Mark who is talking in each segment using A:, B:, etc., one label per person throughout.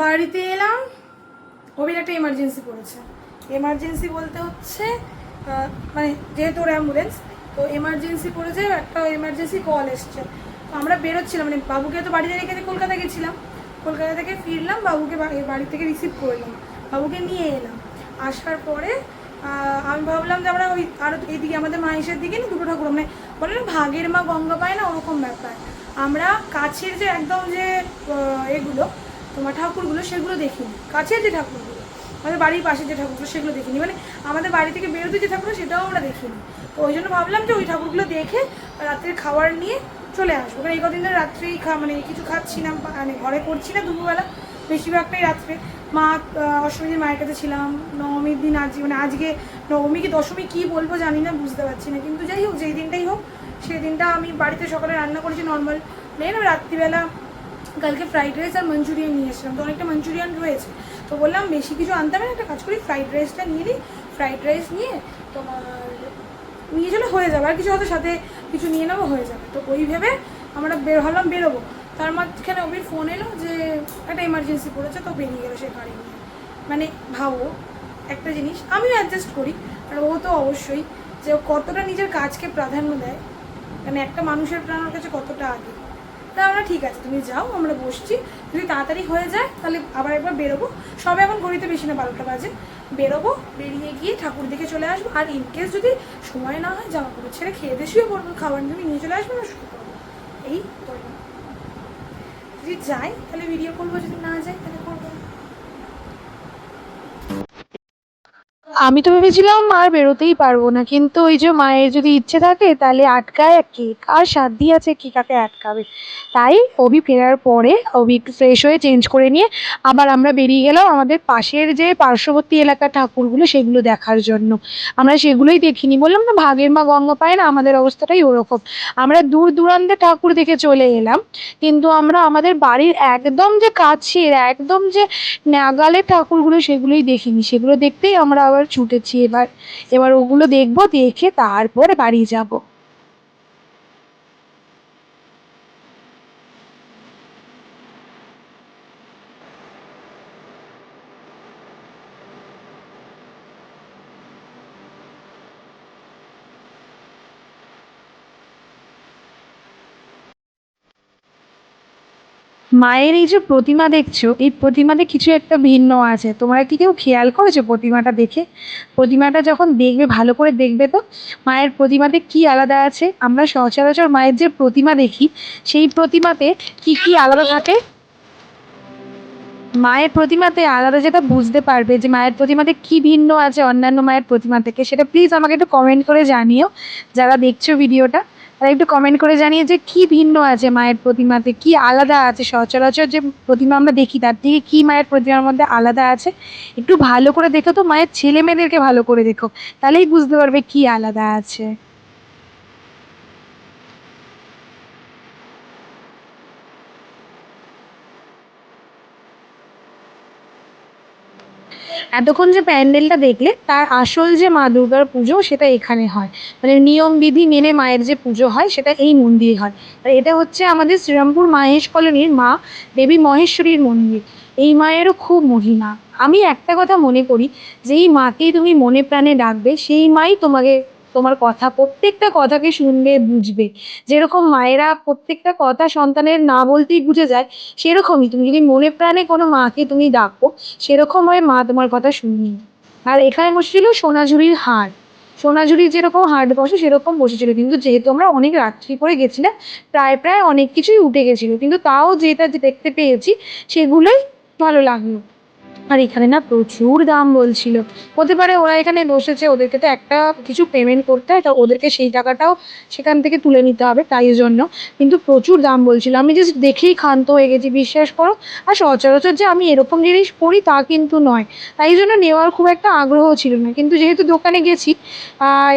A: বাড়িতে এলাম, ওর একটা এমার্জেন্সি পড়েছে। এমার্জেন্সি বলতে হচ্ছে মানে যেহেতু ওর অ্যাম্বুলেন্স, তো এমার্জেন্সি পড়েছে, একটা এমার্জেন্সি কল এসছে। তো আমরা বেরোচ্ছিলাম, মানে বাবুকে তো বাড়িতে রেখে কলকাতা গেছিলাম, কলকাতা থেকে ফিরলাম, বাবুকে বাড়ি থেকে রিসিভ করলাম, বাবুকে নিয়ে এলাম। আসার পরে আমি ভাবলাম যে আমরা ওই আরও এইদিকে আমাদের মায়েশের দিকে না দুটো ঠাকুর, মানে বলে না ভাগের মা গঙ্গা পায় না, ওরকম ব্যাপার। আমরা কাছের যে একদম যে এগুলো তোমার ঠাকুরগুলো সেগুলো দেখিনি, কাছের যে ঠাকুরগুলো আমাদের বাড়ির পাশে যে ঠাকুরগুলো সেগুলো দেখিনি, মানে আমাদের বাড়ি থেকে বেরোতে যে ঠাকুর সেটাও আমরা দেখিনি। তো ওই জন্য ভাবলাম যে ওই ঠাকুরগুলো দেখে রাত্রে খাবার নিয়ে চলে আসবো, কারণ এই কদিন ধরে রাত্রেই মানে কিছু খাচ্ছি না, মানে ঘরে করছি না দুপুরবেলা, বেশিরভাগটাই রাত্রে। মা অষ্টমীর মায়ের কাছে ছিলাম, নবমীর দিন আজ মানে আজকে নবমী কি দশমী কী বলবো জানি না, বুঝতে পারছি না, কিন্তু যাই হোক যেই দিনটাই হোক সেই দিনটা আমি বাড়িতে সকালে রান্না করেছি নর্মাল প্লেন, রাত্রিবেলা কালকে ফ্রাইড রাইস আর মাঞ্চুরিয়ান নিয়ে এসেছিলাম, তো অনেকটা মাঞ্চুরিয়ান রয়েছে, তো বললাম বেশি কিছু আনতে হবে না, একটা কাজ করি ফ্রাইড রাইসটা নিয়ে নিই, ফ্রাইড রাইস নিয়ে তোমার নিয়ে চলে হয়ে যাবে, আর কিছু হয়তো সাথে কিছু নিয়ে নেবো, হয়ে যাবে। তো ওই ভেবে আমরা বেরোবো, তার মাঝখানে অবির ফোন এলো যে একটা এমার্জেন্সি পড়েছে, তো বেরিয়ে গেলো সে গাড়ি নিয়ে। মানে ভাবো একটা জিনিস, আমিও অ্যাডজাস্ট করি, আর ও তো অবশ্যই, যে ও কতটা নিজের কাজকে প্রাধান্য দেয়, মানে একটা মানুষের প্রাণের কাছে কতটা আগে। তা আমরা ঠিক আছে তুমি যাও, আমরা বসছি, যদি তাড়াতাড়ি হয়ে যায় তাহলে আবার একবার বেরোবো, সবে এখন ঘড়িতে বেশি না 12টা বাজে, বেরোবো, বেরিয়ে গিয়ে ঠাকুর দেখে চলে আসবো, আর ইনকেস যদি সময় না হয় জামা কাপড় ছেড়ে খেয়ে দিয়ে শুয়ে পড়বো, খাবার তুমি নিয়ে চলে আসবো, না শুয়ে পড়বো, এই করবো। যদি যাই তাহলে ভিডিও করবো, যদি না যাই তাহলে করবো না।
B: আমি তো ভেবেছিলাম আর বেরোতেই পারবো না, কিন্তু ওই যে মায়ের যদি ইচ্ছে থাকে তাহলে আটকায় কে, কার সাধ্যি আছে কে কাকে আটকাবে। তাই অভি ফেরার পরে অভি একটু ফ্রেশ হয়ে চেঞ্জ করে নিয়ে আবার আমরা বেরিয়ে গেলাম আমাদের পাশের যে পার্শ্ববর্তী এলাকার ঠাকুরগুলো সেগুলো দেখার জন্য। আমরা সেগুলোই দেখিনি, বললাম না ভাগের মা গঙ্গা পায় না, আমাদের অবস্থাটাই ওরকম। আমরা দূর দূরান্তে ঠাকুর দেখে চলে এলাম, কিন্তু আমরা আমাদের বাড়ির একদম যে কাছের একদম যে নাগালের ঠাকুরগুলো সেগুলোই দেখিনি, সেগুলো দেখতেই আমরা আবার ছুটেছি। এবার এবার ওগুলো দেখবো, দেখে তারপরে বাড়ি যাব। মায়ের এই যে প্রতিমা দেখছো, এই প্রতিমাতে কিছু একটা ভিন্ন আছে, তোমরা কি কেউ খেয়াল করেছো প্রতিমাটা দেখে? প্রতিমাটা যখন দেখবে ভালো করে দেখবে তো, মায়ের প্রতিমাতে কি আলাদা আছে। আমরা সচরাচর মায়ের যে প্রতিমা দেখি সেই প্রতিমাতে কি কি আলাদা থাকে, মায়ের প্রতিমাতে আলাদা যেটা বুঝতে পারবে যে মায়ের প্রতিমাতে কি ভিন্ন আছে অন্যান্য মায়ের প্রতিমা থেকে, সেটা প্লিজ আমাকে একটু কমেন্ট করে জানিও। যারা দেখছো ভিডিওটা তারা একটু কমেন্ট করে জানিয়ে যে কি ভিন্ন আছে মায়ের প্রতিমাতে, কি আলাদা আছে সচরাচর যে প্রতিমা আমরা দেখি তার থেকে কি মায়ের প্রতিমার মধ্যে আলাদা আছে। একটু ভালো করে দেখো তো, মায়ের ছেলে মেয়েদেরকে ভালো করে দেখো, তাহলেই বুঝতে পারবে কি আলাদা আছে। এতক্ষণ যে প্যান্ডেলটা দেখলে তার আসল যে মা দুর্গার পুজো সেটা এখানে হয়, মানে নিয়ম বিধি মেনে মায়ের যে পুজো হয় সেটা এই মন্দিরে হয়। আর এটা হচ্ছে আমাদের শ্রীরামপুর মাহেশ কলোনির মা দেবী মহেশ্বরীর মন্দির। এই মায়েরও খুব মহিমা। আমি একটা কথা মনে করি, যেই মাকেই তুমি মনে প্রাণে ডাকবে সেই মাই তোমাকে তোমার কথা প্রত্যেকটা কথাকে শুনবে, বুঝবে। যেরকম মায়েরা প্রত্যেকটা কথা সন্তানের না বলতেই বুঝে যায়, সেরকমই তুমি যদি মনে প্রাণে কোনো মাকে তুমি ডাকো, সেরকম হয় মা তোমার কথা শুনবি। আর এখানে বসেছিল সোনাঝুরির হাট, সোনাঝুরির যেরকম হাট বসে সেরকম বসেছিল, কিন্তু যেহেতু আমরা অনেক রাত্রি করে গেছিলাম, প্রায় প্রায় অনেক কিছুই উঠে গেছিলো, কিন্তু তাও যেটা দেখতে পেয়েছি সেগুলোই ভালো লাগলো। আর এখানে না প্রচুর দাম বলছিল। হতে পারে ওরা এখানে বসেছে, ওদেরকে তো একটা কিছু পেমেন্ট করতে হয়, তো ওদেরকে সেই টাকাটাও সেখান থেকে তুলে নিতে হবে, তাই জন্য। কিন্তু প্রচুর দাম বলছিল, আমি জাস্ট দেখেই ক্ষান্ত হয়ে গেছি, বিশ্বাস করো। আর সচরাচর যে আমি এরকম জিনিস পড়ি তা কিন্তু নয়, তাই জন্য নেওয়ার খুব একটা আগ্রহ ছিল না, কিন্তু যেহেতু দোকানে গেছি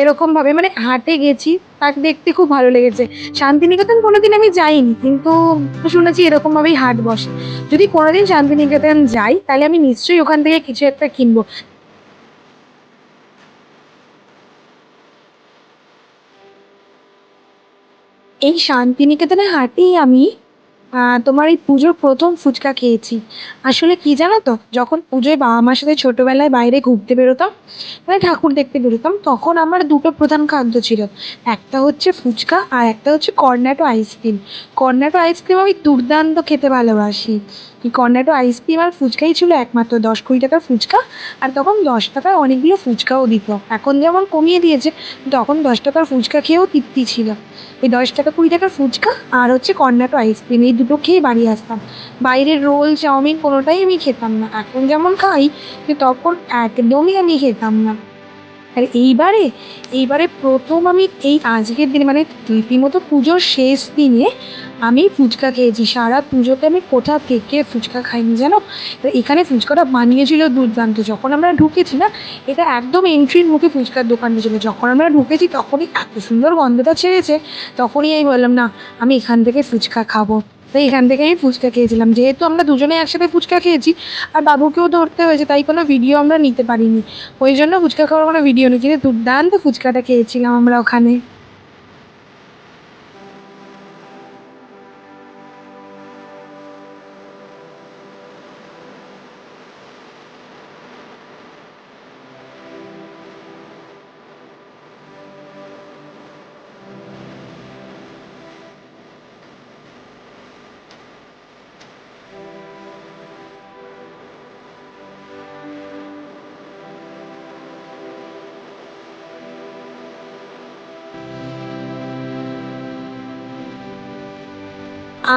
B: এরকমভাবে মানে হাটে গেছি, তাকে দেখতে খুব ভালো লেগেছে। শান্তিনিকেতন কোনোদিন আমি যাইনি, কিন্তু শুনেছি এরকমভাবেই হাট বসে। যদি কোনোদিন শান্তিনিকেতন যাই তাহলে আমি নিশ্চয়ই ওখান থেকে কিছু একটা কিনবো। এই শান্তিনিকেতনের হাটেই আমি তোমার এই পুজোর প্রথম ফুচকা খেয়েছি। আসলে কি জানো তো, যখন পুজোয় বাবা মার সাথে ছোটবেলায় বাইরে ঘুরতে বেরোতাম, মানে ঠাকুর দেখতে বেরোতাম, তখন আমার দুটো প্রধান খাদ্য ছিল। একটা হচ্ছে ফুচকা আর একটা হচ্ছে কর্নেটো আইসক্রিম। কর্নেটো আইসক্রিম আমি দুর্দান্ত খেতে ভালোবাসি। এই কর্নেটো আইসক্রিম আর ফুচকাই ছিল একমাত্র, 10-20 টাকার ফুচকা। আর তখন 10 টাকায় অনেকগুলো ফুচকাও দিত, এখন যেমন কমিয়ে দিয়েছে, তখন 10 টাকার ফুচকা খেয়েও তৃপ্তি ছিল। এই 10 টাকা 20 টাকার ফুচকা আর হচ্ছে কর্নেটো আইসক্রিম, এই দুটো খেয়ে বাড়ি আসতাম। বাইরের রোল চাউমিন কোনোটাই আমি খেতাম না, এখন যেমন খাই, কিন্তু তখন একদমই আমি খেতাম না। আর এইবারে প্রথম আমি এই আজকের দিনে, মানে রীতিমতো পুজোর শেষ দিনে আমি ফুচকা খেয়েছি। সারা পুজোতে আমি কোথা থেকে ফুচকা খাইনি জানো। তো এখানে ফুচকাটা বানিয়েছিল দুর্দান্ত। যখন আমরা ঢুকেছি না, এটা একদম এন্ট্রির মুখে ফুচকার দোকানটা ছিল, যখন আমরা ঢুকেছি তখনই এত সুন্দর গন্ধটা ছেড়েছে, তখনই আমি বললাম না, আমি এখান থেকে ফুচকা খাবো। তো এখান থেকে আমি ফুচকা খেয়েছিলাম। যেহেতু আমরা দুজনে একসাথে ফুচকা খেয়েছি আর বাবুকেও ধরতে হয়েছে, তাই কোনো ভিডিও আমরা নিতে পারিনি। ওই জন্য ফুচকা খাওয়ার কোনো ভিডিও নেই, কিন্তু দুর্দান্ত ফুচকাটা খেয়েছিলাম আমরা ওখানে।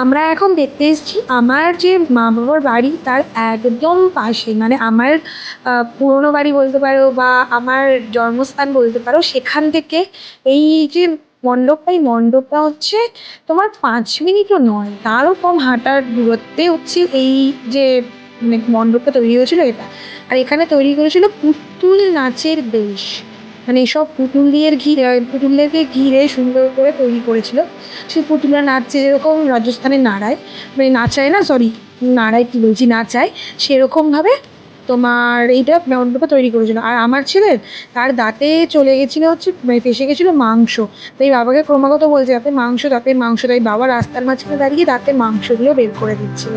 B: আমরা এখন দেখতে এসেছি আমার যে মা বাবার বাড়ি তার একদম পাশে, মানে আমার পুরোনো বাড়ি বলতে পারো বা আমার জন্মস্থান বলতে পারো, সেখান থেকে এই যে মণ্ডপটা, এই মণ্ডপটা হচ্ছে তোমার 5 মিনিটও নয়, তারও কম হাঁটার দূরত্বে হচ্ছে এই যে মানে মণ্ডপটা তৈরি হয়েছিল এটা। আর এখানে তৈরি করেছিল পুতুল নাচের দেশ, মানে এসব পুতুলদেরকে ঘিরে সুন্দর করে তৈরি করেছিল। সেই পুতুলরা নাচছে যেরকম রাজস্থানের নাড়ায়, মানে নাচায় না, সরি, নাড়ায় কি বলছি, নাচায়, সেরকমভাবে তোমার এইটা মণ্ডপটা তৈরি করেছিল। আর আমার ছেলের, তার দাঁতে চলে গেছিলো হচ্ছে, মানে ফেসে গেছিলো মাংস। তাই বাবাকে ক্রমাগত বলছে দাঁতে মাংস, দাঁতের মাংস, তাই বাবা রাস্তার মাঝখানে দাঁড়িয়ে দাঁতের মাংসগুলো বের করে দিচ্ছিল।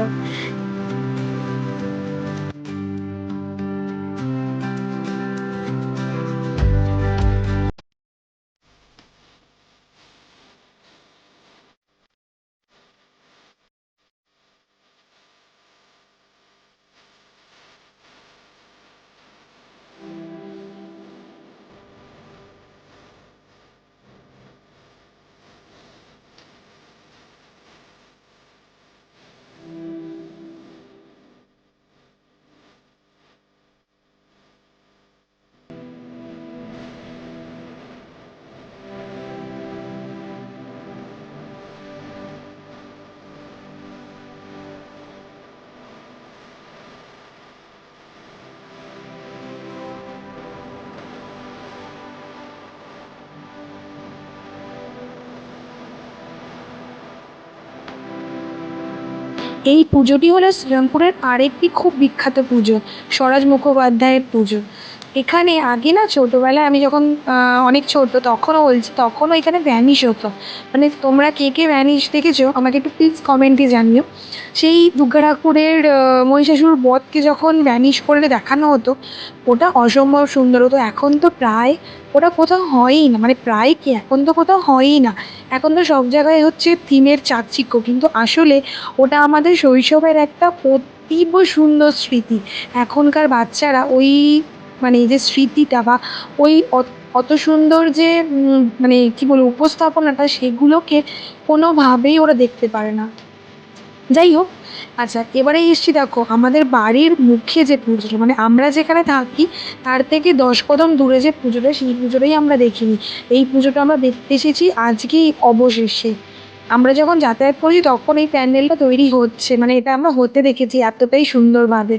B: এই পুজোটি হলো শ্রীরামপুরের আরেকটি খুব বিখ্যাত পুজো, স্বরাজ মুখোপাধ্যায়ের পুজো। এখানে আগে না, ছোটোবেলায় আমি যখন অনেক ছোটো, তখনও বলছি, তখনও এখানে ভ্যানিশ হতো। মানে তোমরা কে কে ভ্যানিশ দেখেছো আমাকে একটু প্লিজ কমেন্টে জানিও। সেই দুর্গা ঠাকুরের মহিষাসুর বধকে যখন ভ্যানিশ করলে দেখানো হতো, ওটা অসম্ভব সুন্দর হতো। এখন তো প্রায় ওটা কোথাও হয়ই না, মানে প্রায় কি, এখন তো কোথাও হয়ই না। এখন তো সব জায়গায় হচ্ছে থিমের চাকচিক্য, কিন্তু আসলে ওটা আমাদের শৈশবের একটা অতীব সুন্দর স্মৃতি। এখনকার বাচ্চারা ওই, মানে এই যে স্মৃতিটা বা ওই অত সুন্দর যে মানে কি বলবো উপস্থাপনাটা, সেগুলোকে কোনোভাবেই ওরা দেখতে পারে না। যাই হোক, আচ্ছা এবারে এসছি, দেখো আমাদের বাড়ির মুখে যে পুজোটা, মানে আমরা যেখানে থাকি তার থেকে 10 কদম দূরে যে পুজোটা, সেই পুজোটাই আমরা দেখিনি। এই পুজোটা আমরা দেখতে এসেছি আজকেই অবশেষে। আমরা যখন যাতায়াত করি তখন এই প্যান্ডেলটা তৈরি হচ্ছে, মানে এটা আমরা হতে দেখেছি এতটাই সুন্দরভাবে।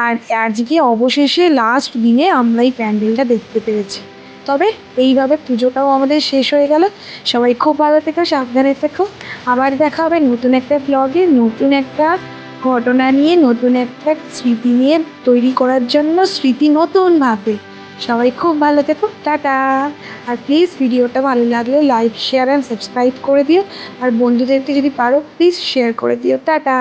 B: আর আজকে অবশেষে লাস্ট দিনে আমরা এই প্যান্ডেলটা দেখতে পেরেছি। তবে এইভাবে পুজোটাও আমাদের শেষ হয়ে গেল। সবাই খুব ভালো থেকো, সাবধানে থেকো। আবার দেখা হবে নতুন একটা ব্লগে, নতুন একটা ঘটনা নিয়ে, নতুন একটা স্মৃতি নিয়ে, তৈরি করার জন্য স্মৃতি নতুনভাবে। সবাই খুব ভালো থেকো, টাটা। আর প্লিজ ভিডিওটা ভালো লাগলে লাইক শেয়ার অ্যান্ড সাবস্ক্রাইব করে দিও, আর বন্ধুদেরকে যদি পারো প্লিজ শেয়ার করে দিও, টাটা।